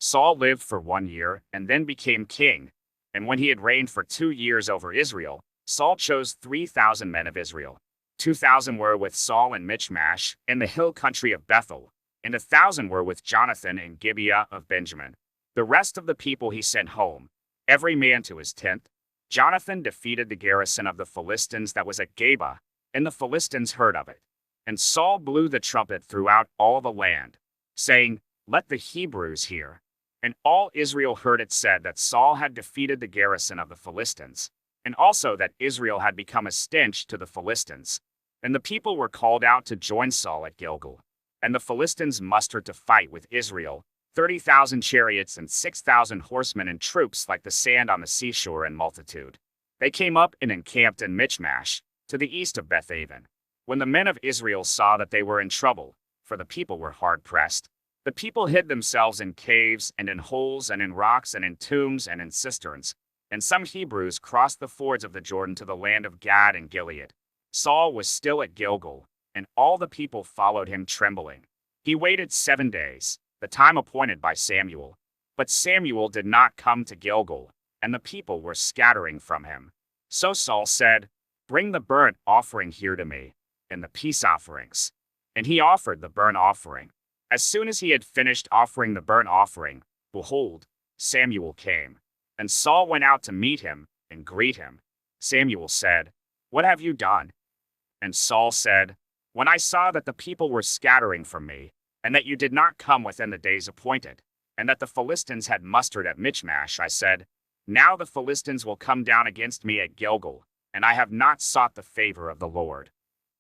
Saul lived for 1 year and then became king. And when he had reigned for 2 years over Israel, Saul chose 3,000 men of Israel. 2,000 were with Saul in Michmash, in the hill country of Bethel, and 1,000 were with Jonathan in Gibeah of Benjamin. The rest of the people he sent home, every man to his tent. Jonathan defeated the garrison of the Philistines that was at Geba, and the Philistines heard of it. And Saul blew the trumpet throughout all the land, saying, "Let the Hebrews hear." And all Israel heard it said that Saul had defeated the garrison of the Philistines, and also that Israel had become a stench to the Philistines. And the people were called out to join Saul at Gilgal. And the Philistines mustered to fight with Israel, 30,000 chariots and 6,000 horsemen and troops like the sand on the seashore in multitude. They came up and encamped in Michmash, to the east of Bethaven. When the men of Israel saw that they were in trouble, for the people were hard-pressed, the people hid themselves in caves and in holes and in rocks and in tombs and in cisterns. And some Hebrews crossed the fords of the Jordan to the land of Gad and Gilead. Saul was still at Gilgal, and all the people followed him trembling. He waited 7 days, the time appointed by Samuel. But Samuel did not come to Gilgal, and the people were scattering from him. So Saul said, "Bring the burnt offering here to me, and the peace offerings." And he offered the burnt offering. As soon as he had finished offering the burnt offering, behold, Samuel came. And Saul went out to meet him and greet him. Samuel said, "What have you done?" And Saul said, "When I saw that the people were scattering from me, and that you did not come within the days appointed, and that the Philistines had mustered at Michmash, I said, Now the Philistines will come down against me at Gilgal, and I have not sought the favor of the Lord.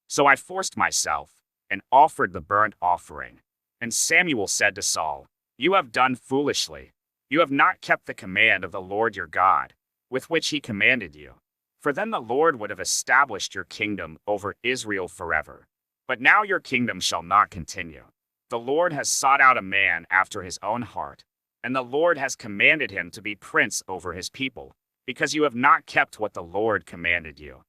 So I forced myself, and offered the burnt offering." And Samuel said to Saul, "You have done foolishly. You have not kept the command of the Lord your God, with which he commanded you. For then the Lord would have established your kingdom over Israel forever. But now your kingdom shall not continue. The Lord has sought out a man after his own heart, and the Lord has commanded him to be prince over his people, because you have not kept what the Lord commanded you."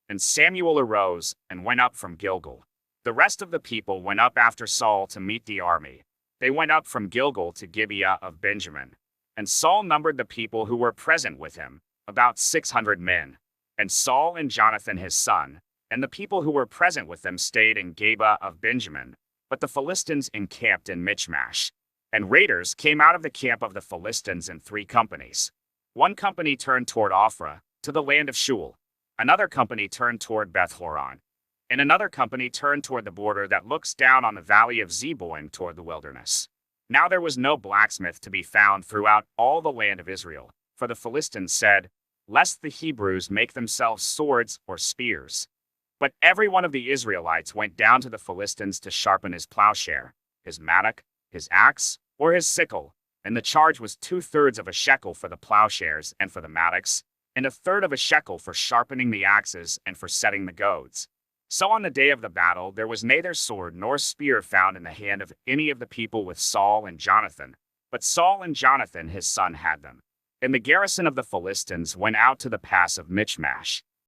And Samuel arose and went up from Gilgal. The rest of the people went up after Saul to meet the army. They went up from Gilgal to Gibeah of Benjamin. And Saul numbered the people who were present with him, about 600 men. And Saul and Jonathan his son, and the people who were present with them stayed in Geba of Benjamin. But the Philistines encamped in Michmash. And raiders came out of the camp of the Philistines in 3 companies. One company turned toward Ophrah, to the land of Shul. Another company turned toward Beth-horon. And another company turned toward the border that looks down on the valley of Zeboim toward the wilderness. Now there was no blacksmith to be found throughout all the land of Israel, for the Philistines said, "Lest the Hebrews make themselves swords or spears." But every one of the Israelites went down to the Philistines to sharpen his plowshare, his mattock, his axe, or his sickle, and the charge was 2/3 of a shekel for the plowshares and for the mattocks, and 1/3 of a shekel for sharpening the axes and for setting the goads. So on the day of the battle there was neither sword nor spear found in the hand of any of the people with Saul and Jonathan, but Saul and Jonathan his son had them. And the garrison of the Philistines went out to the pass of Michmash,